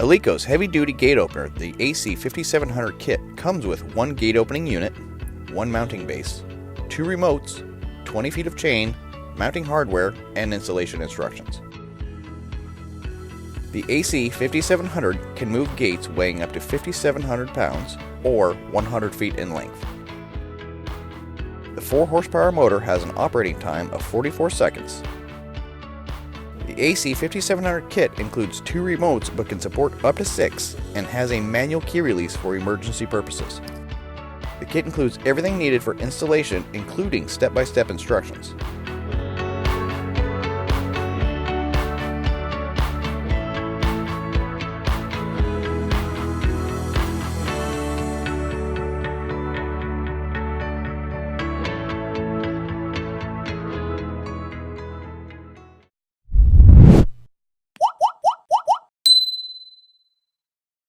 Aleko's heavy-duty gate opener, the AC5700 kit, comes with one gate opening unit, one mounting base, two remotes, 20 feet of chain, mounting hardware, and installation instructions. The AC5700 can move gates weighing up to 5,700 pounds or 100 feet in length. The 4 horsepower motor has an operating time of 44 seconds. The AC5700 kit includes 2 remotes but can support up to 6 and has a manual key release for emergency purposes. The kit includes everything needed for installation, including step-by-step instructions.